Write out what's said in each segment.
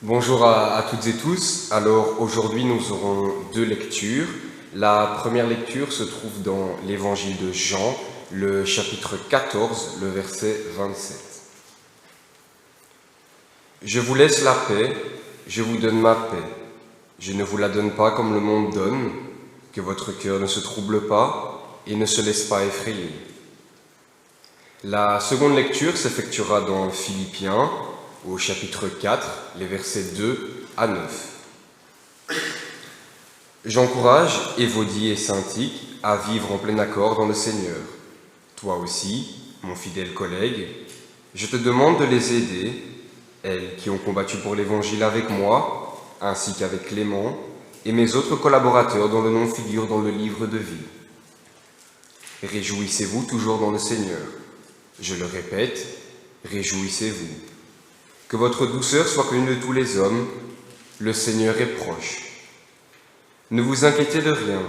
Bonjour à toutes et tous. Alors aujourd'hui nous aurons deux lectures. La première lecture se trouve dans l'évangile de Jean, le chapitre 14, le verset 27. Je vous laisse la paix, je vous donne ma paix. Je ne vous la donne pas comme le monde donne, que votre cœur ne se trouble pas et ne se laisse pas effrayer. La seconde lecture s'effectuera dans Philippiens, au chapitre 4, les versets 2 à 9. J'encourage Évodie et Syntyche à vivre en plein accord dans le Seigneur. Toi aussi, mon fidèle collègue, je te demande de les aider, elles qui ont combattu pour l'Évangile avec moi, ainsi qu'avec Clément et mes autres collaborateurs dont le nom figure dans le livre de vie. Réjouissez-vous toujours dans le Seigneur. Je le répète, réjouissez-vous. Que votre douceur soit connue de tous les hommes, le Seigneur est proche. Ne vous inquiétez de rien,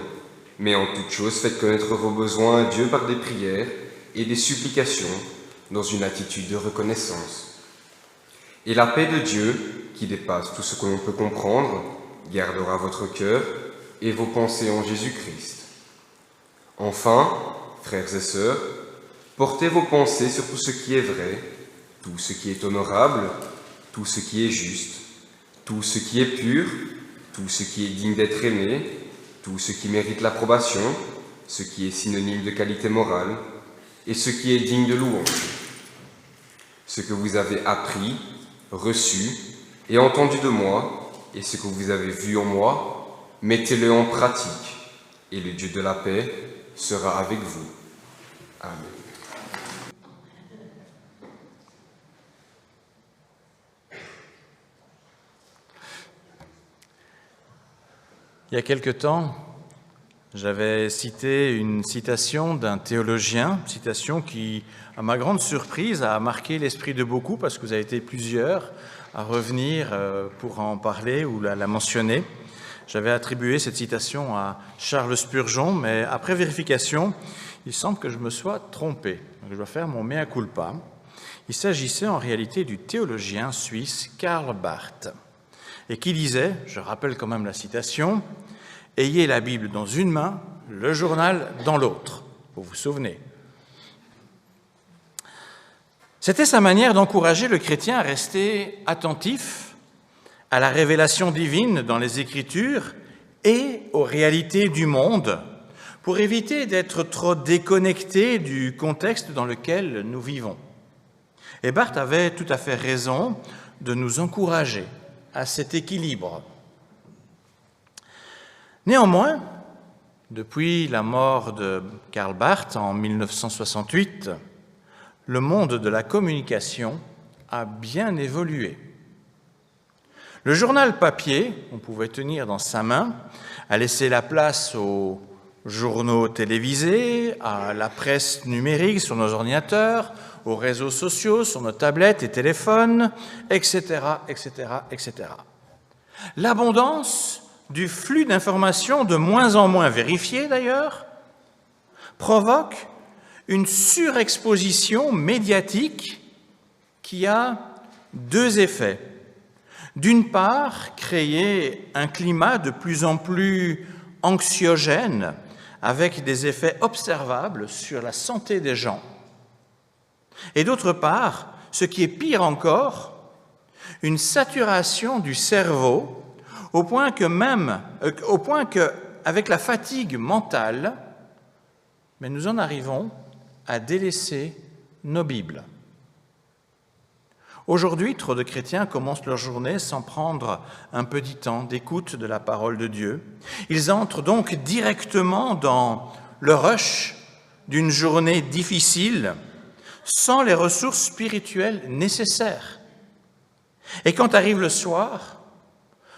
mais en toute chose faites connaître vos besoins à Dieu par des prières et des supplications dans une attitude de reconnaissance. Et la paix de Dieu, qui dépasse tout ce que l'on peut comprendre, gardera votre cœur et vos pensées en Jésus-Christ. Enfin, frères et sœurs, portez vos pensées sur tout ce qui est vrai, tout ce qui est honorable, tout ce qui est juste, tout ce qui est pur, tout ce qui est digne d'être aimé, tout ce qui mérite l'approbation, ce qui est synonyme de qualité morale, et ce qui est digne de louange. Ce que vous avez appris, reçu et entendu de moi, et ce que vous avez vu en moi, mettez-le en pratique, et le Dieu de la paix sera avec vous. Amen. Il y a quelque temps, j'avais cité une citation d'un théologien, citation qui, à ma grande surprise, a marqué l'esprit de beaucoup parce que vous avez été plusieurs à revenir pour en parler ou la mentionner. J'avais attribué cette citation à Charles Spurgeon, mais après vérification, il semble que je me sois trompé. Donc je dois faire mon mea culpa. Il s'agissait en réalité du théologien suisse Karl Barth, et qui disait, je rappelle quand même la citation, « Ayez la Bible dans une main, le journal dans l'autre ». Vous vous souvenez. C'était sa manière d'encourager le chrétien à rester attentif à la révélation divine dans les Écritures et aux réalités du monde, pour éviter d'être trop déconnecté du contexte dans lequel nous vivons. Et Barth avait tout à fait raison de nous encourager à cet équilibre. Néanmoins, depuis la mort de Karl Barth en 1968, le monde de la communication a bien évolué. Le journal papier, qu'on pouvait tenir dans sa main, a laissé la place aux journaux télévisés, à la presse numérique sur nos ordinateurs, aux réseaux sociaux sur nos tablettes et téléphones, etc., etc., etc. L'abondance du flux d'informations, de moins en moins vérifiées d'ailleurs, provoque une surexposition médiatique qui a deux effets. D'une part, créer un climat de plus en plus anxiogène avec des effets observables sur la santé des gens. Et d'autre part, ce qui est pire encore, une saturation du cerveau au point que avec la fatigue mentale, mais nous en arrivons à délaisser nos Bibles. Aujourd'hui, trop de chrétiens commencent leur journée sans prendre un petit temps d'écoute de la parole de Dieu. Ils entrent donc directement dans le rush d'une journée difficile, sans les ressources spirituelles nécessaires. Et quand arrive le soir,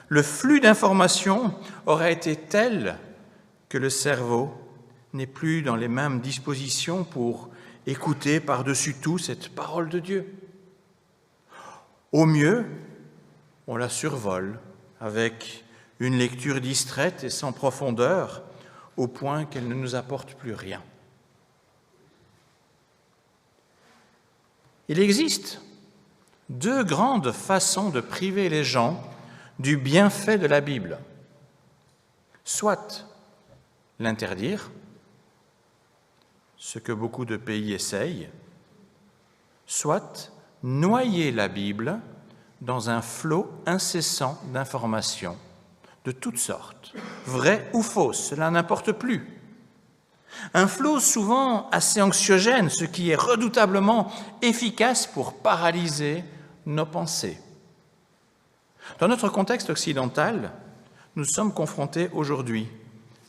le flux d'informations aura été tel que le cerveau n'est plus dans les mêmes dispositions pour écouter par-dessus tout cette parole de Dieu. Au mieux, on la survole avec une lecture distraite et sans profondeur, au point qu'elle ne nous apporte plus rien. Il existe deux grandes façons de priver les gens du bienfait de la Bible. Soit l'interdire, ce que beaucoup de pays essayent, soit noyer la Bible dans un flot incessant d'informations de toutes sortes, vraies ou fausses, cela n'importe plus. Un flot souvent assez anxiogène, ce qui est redoutablement efficace pour paralyser nos pensées. Dans notre contexte occidental, nous sommes confrontés aujourd'hui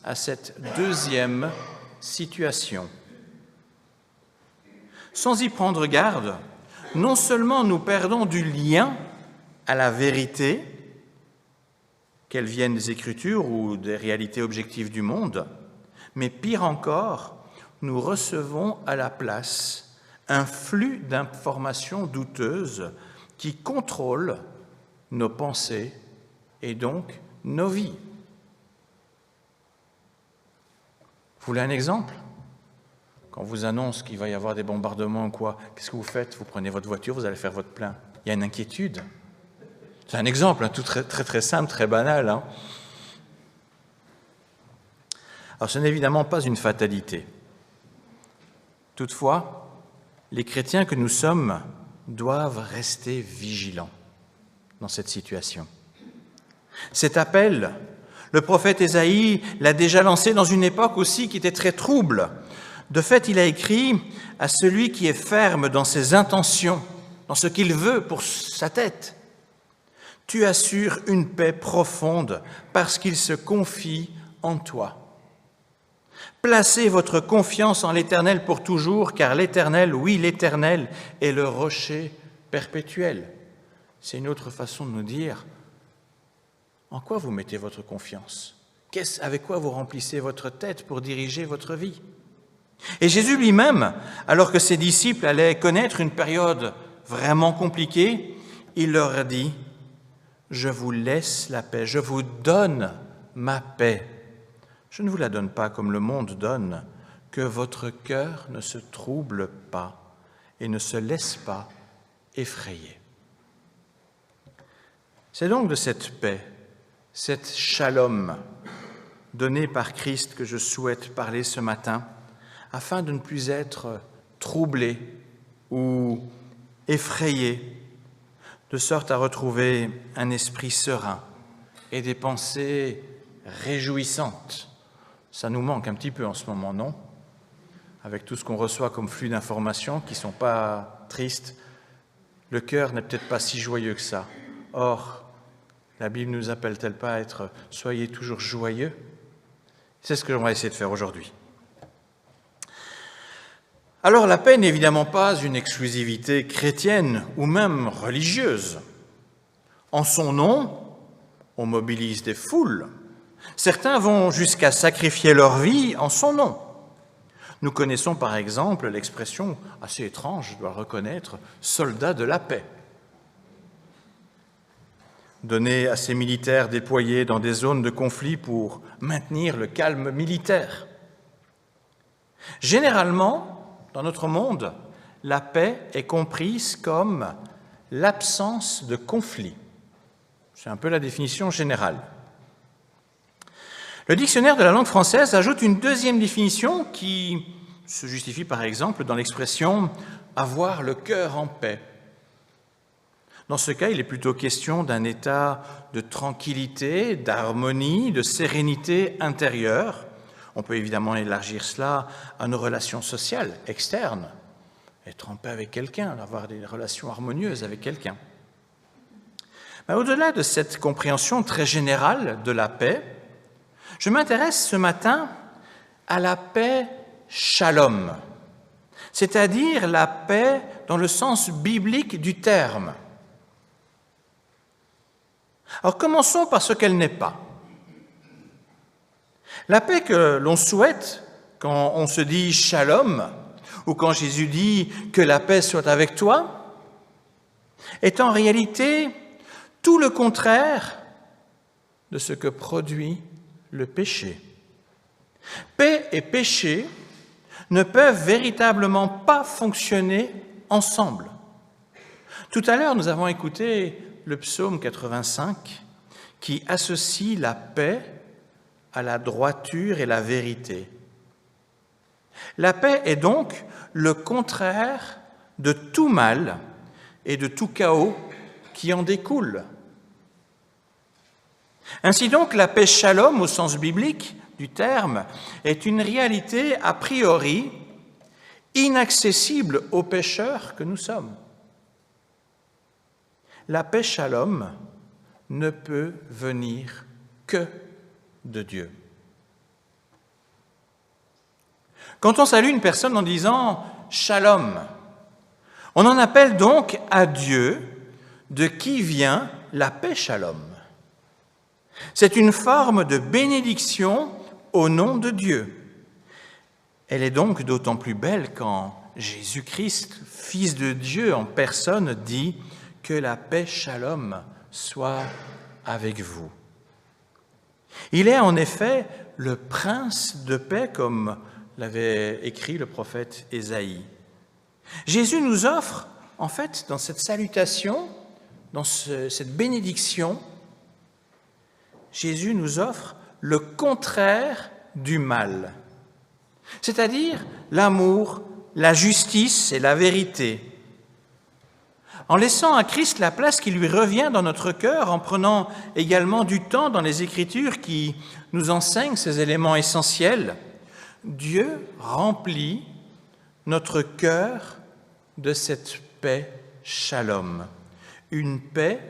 à cette deuxième situation. Sans y prendre garde, non seulement nous perdons du lien à la vérité, qu'elle vienne des Écritures ou des réalités objectives du monde, mais pire encore, nous recevons à la place un flux d'informations douteuses qui contrôle nos pensées et donc nos vies. Vous voulez un exemple ? Quand on vous annonce qu'il va y avoir des bombardements ou quoi, qu'est-ce que vous faites ? Vous prenez votre voiture, vous allez faire votre plein. Il y a une inquiétude. C'est un exemple, tout très simple, très banal. Alors, ce n'est évidemment pas une fatalité. Toutefois, les chrétiens que nous sommes doivent rester vigilants dans cette situation. Cet appel, le prophète Ésaïe l'a déjà lancé dans une époque aussi qui était très trouble. De fait, il a écrit à celui qui est ferme dans ses intentions, dans ce qu'il veut pour sa tête. « Tu assures une paix profonde parce qu'il se confie en toi. Placez votre confiance en l'Éternel pour toujours, car l'Éternel, oui, l'Éternel est le rocher perpétuel. » C'est une autre façon de nous dire en quoi vous mettez votre confiance, avec quoi vous remplissez votre tête pour diriger votre vie. Et Jésus lui-même, alors que ses disciples allaient connaître une période vraiment compliquée, il leur a dit « Je vous laisse la paix, je vous donne ma paix. Je ne vous la donne pas comme le monde donne, que votre cœur ne se trouble pas et ne se laisse pas effrayer. » C'est donc de cette paix, cette shalom donnée par Christ que je souhaite parler ce matin, afin de ne plus être troublé ou effrayé, de sorte à retrouver un esprit serein et des pensées réjouissantes. Ça nous manque un petit peu en ce moment, non ? Avec tout ce qu'on reçoit comme flux d'informations qui ne sont pas tristes, le cœur n'est peut-être pas si joyeux que ça. Or, la Bible ne nous appelle-t-elle pas à être « soyez toujours joyeux » ? C'est ce que l'on va essayer de faire aujourd'hui. Alors, la paix n'est évidemment pas une exclusivité chrétienne ou même religieuse. En son nom, on mobilise des foules. Certains vont jusqu'à sacrifier leur vie en son nom. Nous connaissons par exemple l'expression assez étrange, je dois le reconnaître, « soldat de la paix », donnée à ces militaires déployés dans des zones de conflit pour maintenir le calme militaire. Généralement, dans notre monde, la paix est comprise comme l'absence de conflit. C'est un peu la définition générale. Le dictionnaire de la langue française ajoute une deuxième définition qui se justifie par exemple dans l'expression « avoir le cœur en paix ». Dans ce cas, il est plutôt question d'un état de tranquillité, d'harmonie, de sérénité intérieure. On peut évidemment élargir cela à nos relations sociales externes, être en paix avec quelqu'un, avoir des relations harmonieuses avec quelqu'un. Mais au-delà de cette compréhension très générale de la paix, je m'intéresse ce matin à la paix shalom, c'est-à-dire la paix dans le sens biblique du terme. Alors commençons par ce qu'elle n'est pas. La paix que l'on souhaite quand on se dit shalom, ou quand Jésus dit que la paix soit avec toi, est en réalité tout le contraire de ce que produit le péché. Paix et péché ne peuvent véritablement pas fonctionner ensemble. Tout à l'heure, nous avons écouté le psaume 85 qui associe la paix à la droiture et la vérité. La paix est donc le contraire de tout mal et de tout chaos qui en découle. Ainsi donc, la paix shalom, au sens biblique du terme, est une réalité a priori inaccessible aux pécheurs que nous sommes. La paix shalom ne peut venir que de Dieu. Quand on salue une personne en disant « shalom », on en appelle donc à Dieu de qui vient la paix shalom. C'est une forme de bénédiction au nom de Dieu. Elle est donc d'autant plus belle quand Jésus-Christ, Fils de Dieu en personne, dit que la paix shalom soit avec vous. Il est en effet le prince de paix, comme l'avait écrit le prophète Ésaïe. Jésus nous offre, en fait, dans cette salutation, dans cette bénédiction, Jésus nous offre le contraire du mal, c'est-à-dire l'amour, la justice et la vérité. En laissant à Christ la place qui lui revient dans notre cœur, en prenant également du temps dans les Écritures qui nous enseignent ces éléments essentiels, Dieu remplit notre cœur de cette paix shalom, une paix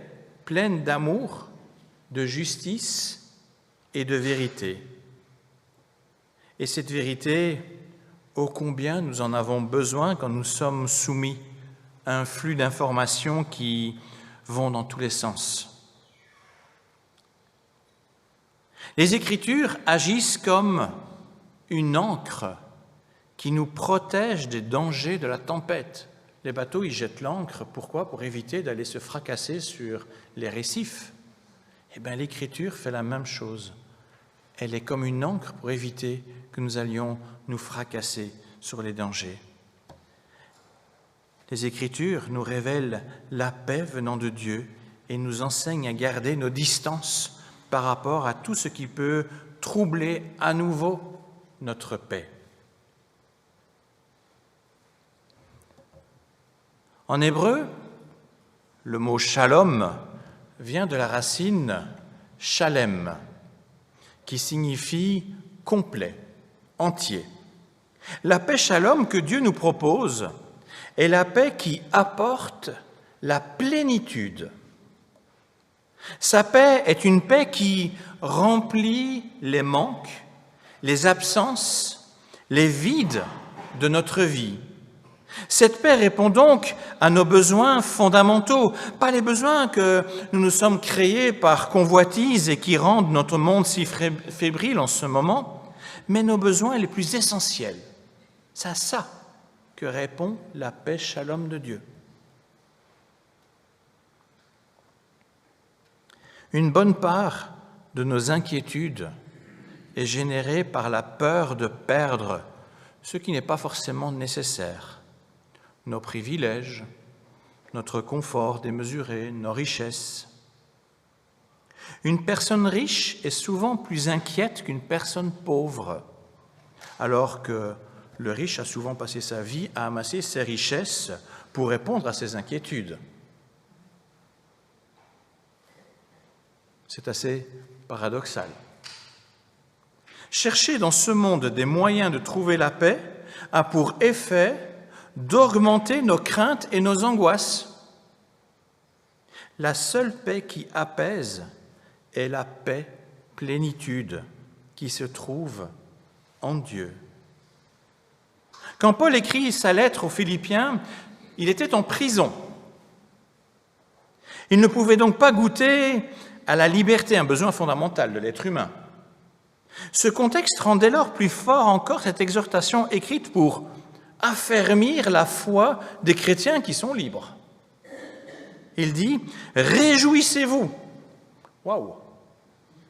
pleine d'amour, de justice et de vérité. Et cette vérité, ô combien nous en avons besoin quand nous sommes soumis à un flux d'informations qui vont dans tous les sens. Les Écritures agissent comme une ancre qui nous protège des dangers de la tempête. Les bateaux, ils jettent l'ancre. Pourquoi ? Pour éviter d'aller se fracasser sur les récifs. Eh bien, l'Écriture fait la même chose. Elle est comme une ancre pour éviter que nous allions nous fracasser sur les dangers. Les Écritures nous révèlent la paix venant de Dieu et nous enseignent à garder nos distances par rapport à tout ce qui peut troubler à nouveau notre paix. En hébreu, le mot shalom vient de la racine shalem, qui signifie complet, entier. La paix shalom que Dieu nous propose est la paix qui apporte la plénitude. Sa paix est une paix qui remplit les manques, les absences, les vides de notre vie. Cette paix répond donc à nos besoins fondamentaux, pas les besoins que nous nous sommes créés par convoitise et qui rendent notre monde si fébrile en ce moment, mais nos besoins les plus essentiels. C'est à ça que répond la paix shalom de Dieu. Une bonne part de nos inquiétudes est générée par la peur de perdre ce qui n'est pas forcément nécessaire. Nos privilèges, notre confort démesuré, nos richesses. Une personne riche est souvent plus inquiète qu'une personne pauvre, alors que le riche a souvent passé sa vie à amasser ses richesses pour répondre à ses inquiétudes. C'est assez paradoxal. Chercher dans ce monde des moyens de trouver la paix a pour effet d'augmenter nos craintes et nos angoisses. La seule paix qui apaise est la paix plénitude qui se trouve en Dieu. Quand Paul écrit sa lettre aux Philippiens, il était en prison. Il ne pouvait donc pas goûter à la liberté, un besoin fondamental de l'être humain. Ce contexte rend dès lors plus fort encore cette exhortation écrite pour affermir la foi des chrétiens qui sont libres. Il dit « Réjouissez-vous ». Waouh,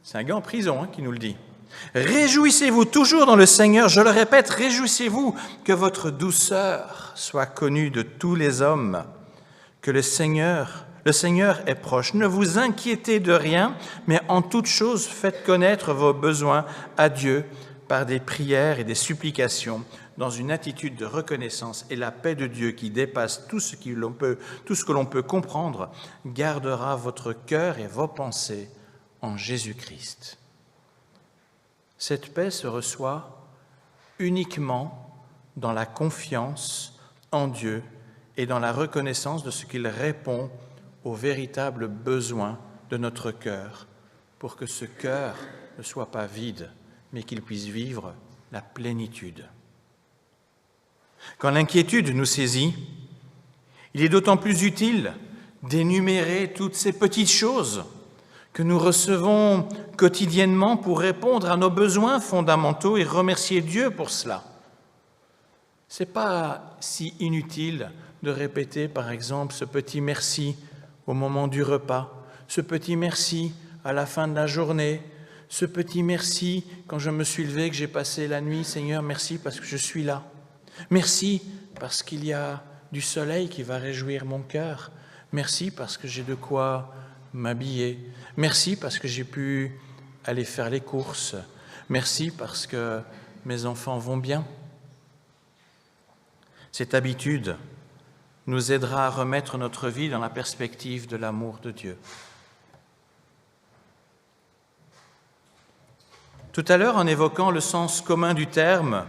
c'est un gars en prison qui nous le dit. « Réjouissez-vous toujours dans le Seigneur. Je le répète, réjouissez-vous que votre douceur soit connue de tous les hommes, que le Seigneur est proche. Ne vous inquiétez de rien, mais en toute chose, faites connaître vos besoins à Dieu par des prières et des supplications, dans une attitude de reconnaissance, et la paix de Dieu qui dépasse tout ce que l'on peut comprendre, gardera votre cœur et vos pensées en Jésus-Christ. Cette paix se reçoit uniquement dans la confiance en Dieu et dans la reconnaissance de ce qu'il répond aux véritables besoins de notre cœur, pour que ce cœur ne soit pas vide, mais qu'il puisse vivre la plénitude. Quand l'inquiétude nous saisit, il est d'autant plus utile d'énumérer toutes ces petites choses que nous recevons quotidiennement pour répondre à nos besoins fondamentaux et remercier Dieu pour cela. Ce n'est pas si inutile de répéter, par exemple, ce petit merci au moment du repas, ce petit merci à la fin de la journée, ce petit merci quand je me suis levé, que j'ai passé la nuit. Seigneur, merci parce que je suis là. Merci parce qu'il y a du soleil qui va réjouir mon cœur. Merci parce que j'ai de quoi m'habiller. Merci parce que j'ai pu aller faire les courses. Merci parce que mes enfants vont bien. Cette habitude nous aidera à remettre notre vie dans la perspective de l'amour de Dieu. Tout à l'heure, en évoquant le sens commun du terme,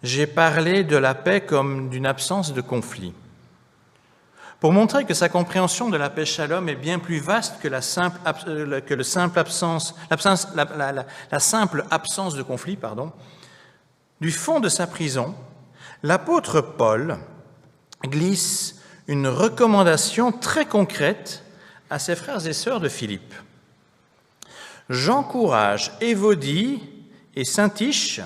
j'ai parlé de la paix comme d'une absence de conflit. Pour montrer que sa compréhension de la paix shalom est bien plus vaste que la simple absence de conflit, du fond de sa prison, l'apôtre Paul glisse une recommandation très concrète à ses frères et sœurs de Philippe. J'encourage Évodie et Syntyche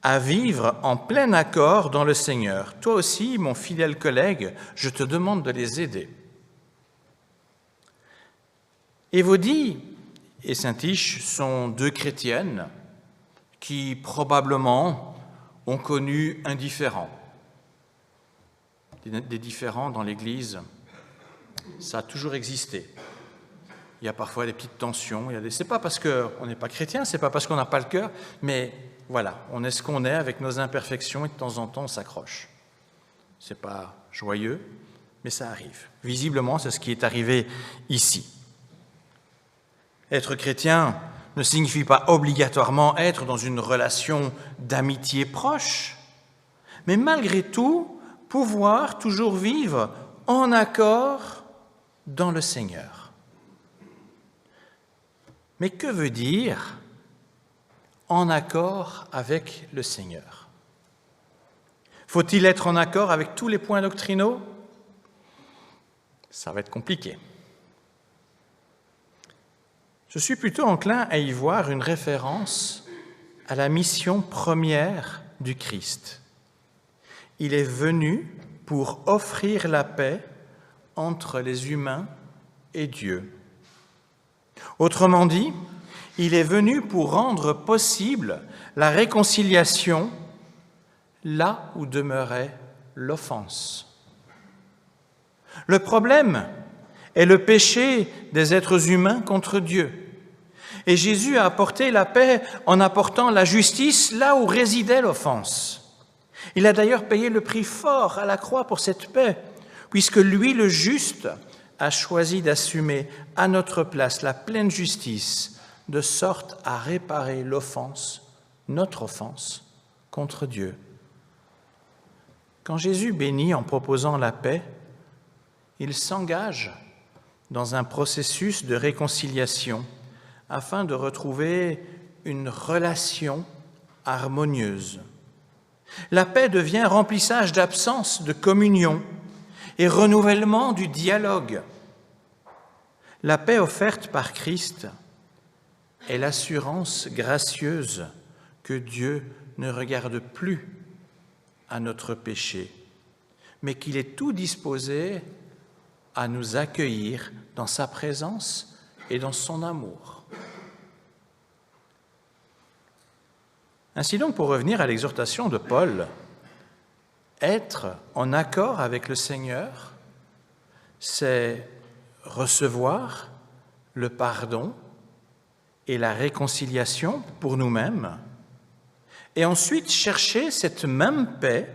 à vivre en plein accord dans le Seigneur. Toi aussi, mon fidèle collègue, je te demande de les aider. Évodie et Syntyche sont deux chrétiennes qui probablement ont connu un différend. Des différends dans l'Église, ça a toujours existé. Il y a parfois des petites tensions. C'est pas parce qu'on n'est pas chrétien, c'est pas parce qu'on n'a pas le cœur, mais voilà, on est ce qu'on est avec nos imperfections et de temps en temps on s'accroche. C'est pas joyeux, mais ça arrive. Visiblement, c'est ce qui est arrivé ici. Être chrétien ne signifie pas obligatoirement être dans une relation d'amitié proche, mais malgré tout, pouvoir toujours vivre en accord dans le Seigneur. Mais que veut dire en accord avec le Seigneur? Faut-il être en accord avec tous les points doctrinaux? Ça va être compliqué. Je suis plutôt enclin à y voir une référence à la mission première du Christ. Il est venu pour offrir la paix entre les humains et Dieu. Autrement dit, il est venu pour rendre possible la réconciliation là où demeurait l'offense. Le problème est le péché des êtres humains contre Dieu. Et Jésus a apporté la paix en apportant la justice là où résidait l'offense. Il a d'ailleurs payé le prix fort à la croix pour cette paix, puisque lui, le juste, a choisi d'assumer à notre place la pleine justice, de sorte à réparer l'offense, notre offense, contre Dieu. Quand Jésus bénit en proposant la paix, il s'engage dans un processus de réconciliation afin de retrouver une relation harmonieuse. La paix devient remplissage d'absence de communion et renouvellement du dialogue. La paix offerte par Christ est l'assurance gracieuse que Dieu ne regarde plus à notre péché, mais qu'il est tout disposé à nous accueillir dans sa présence et dans son amour. Ainsi donc, pour revenir à l'exhortation de Paul, être en accord avec le Seigneur, c'est recevoir le pardon et la réconciliation pour nous-mêmes, et ensuite chercher cette même paix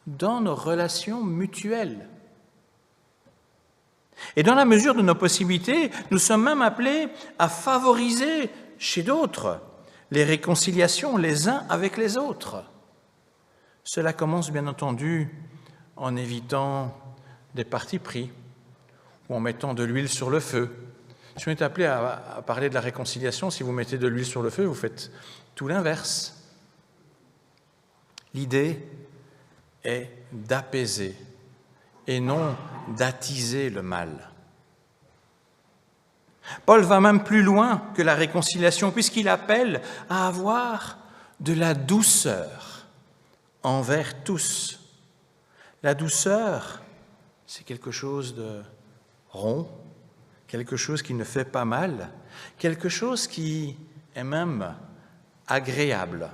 dans nos relations mutuelles. Et dans la mesure de nos possibilités, nous sommes même appelés à favoriser chez d'autres les réconciliations les uns avec les autres. Cela commence bien entendu en évitant des partis pris ou en mettant de l'huile sur le feu. Si on est appelé à parler de la réconciliation, si vous mettez de l'huile sur le feu, vous faites tout l'inverse. L'idée est d'apaiser et non d'attiser le mal. Paul va même plus loin que la réconciliation, puisqu'il appelle à avoir de la douceur envers tous. La douceur, c'est quelque chose de rond, quelque chose qui ne fait pas mal, quelque chose qui est même agréable.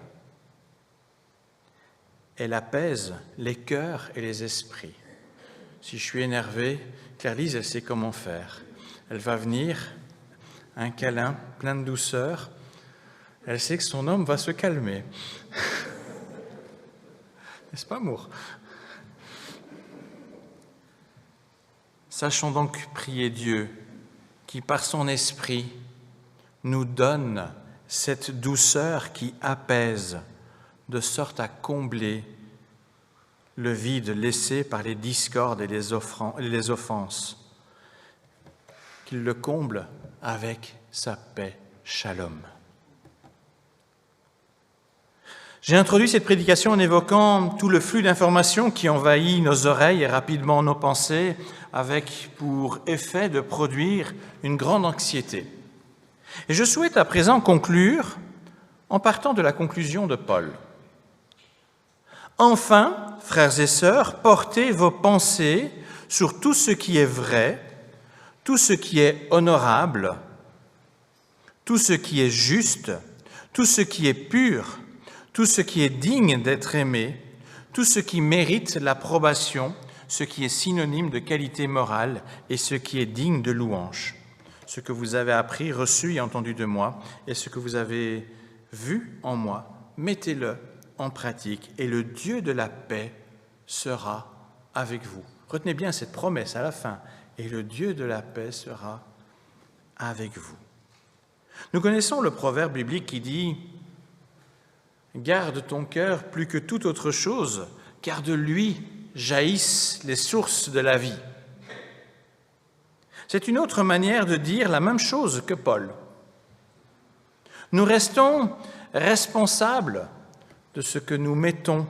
Elle apaise les cœurs et les esprits. Si je suis énervé, Claire-Lise, elle sait comment faire. Elle va venir, un câlin plein de douceur. Elle sait que son homme va se calmer. N'est-ce pas, amour? Sachons donc prier Dieu qui, par son esprit, nous donne cette douceur qui apaise, de sorte à combler le vide laissé par les discordes et les offenses, qu'il le comble avec sa paix, shalom. J'ai introduit cette prédication en évoquant tout le flux d'informations qui envahit nos oreilles et rapidement nos pensées, avec pour effet de produire une grande anxiété. Et je souhaite à présent conclure en partant de la conclusion de Paul. Enfin, frères et sœurs, portez vos pensées sur tout ce qui est vrai, tout ce qui est honorable, tout ce qui est juste, tout ce qui est pur, tout ce qui est digne d'être aimé, tout ce qui mérite l'approbation, ce qui est synonyme de qualité morale et ce qui est digne de louange. Ce que vous avez appris, reçu et entendu de moi, et ce que vous avez vu en moi, mettez-le en pratique, et le Dieu de la paix sera avec vous. Retenez bien cette promesse à la fin, et le Dieu de la paix sera avec vous. Nous connaissons le proverbe biblique qui dit « Garde ton cœur plus que toute autre chose, car de lui jaillissent les sources de la vie. » C'est une autre manière de dire la même chose que Paul. Nous restons responsables de ce que nous mettons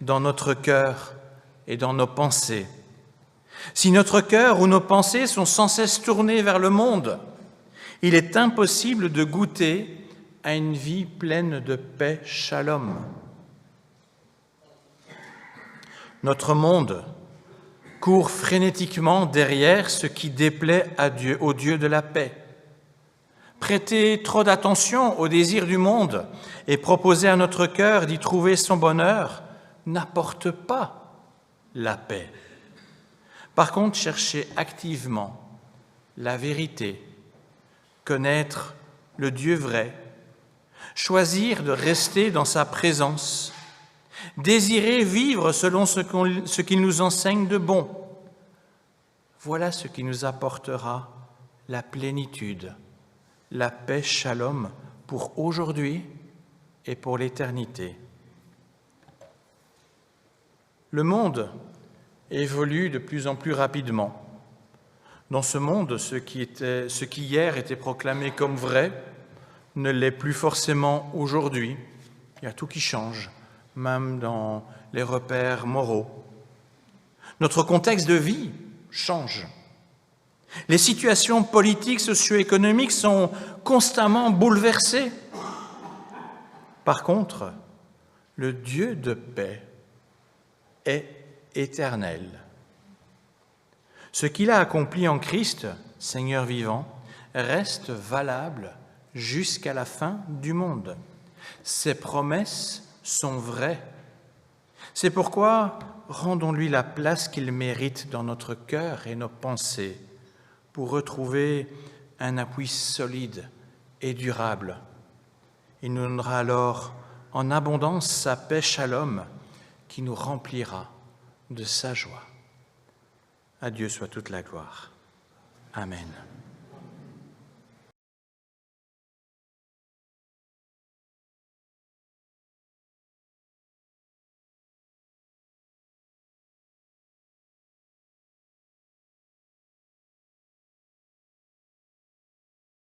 dans notre cœur et dans nos pensées. Si notre cœur ou nos pensées sont sans cesse tournés vers le monde, il est impossible de goûter à une vie pleine de paix, shalom. Notre monde court frénétiquement derrière ce qui déplaît à Dieu, au Dieu de la paix. Prêter trop d'attention aux désirs du monde et proposer à notre cœur d'y trouver son bonheur n'apporte pas la paix. Par contre, chercher activement la vérité, connaître le Dieu vrai, choisir de rester dans sa présence, désirer vivre selon ce qu'il nous enseigne de bon, voilà ce qui nous apportera la plénitude, la paix, shalom, pour aujourd'hui et pour l'éternité. Le monde évolue de plus en plus rapidement. Dans ce monde, ce qui hier était proclamé comme vrai ne l'est plus forcément aujourd'hui. Il y a tout qui change, même dans les repères moraux. Notre contexte de vie change. Les situations politiques, socio-économiques sont constamment bouleversées. Par contre, le Dieu de paix est éternel. Ce qu'il a accompli en Christ, Seigneur vivant, reste valable jusqu'à la fin du monde. Ses promesses sont vraies. C'est pourquoi rendons-lui la place qu'il mérite dans notre cœur et nos pensées pour retrouver un appui solide et durable. Il nous donnera alors en abondance sa paix shalom qui nous remplira de sa joie. À Dieu soit toute la gloire. Amen.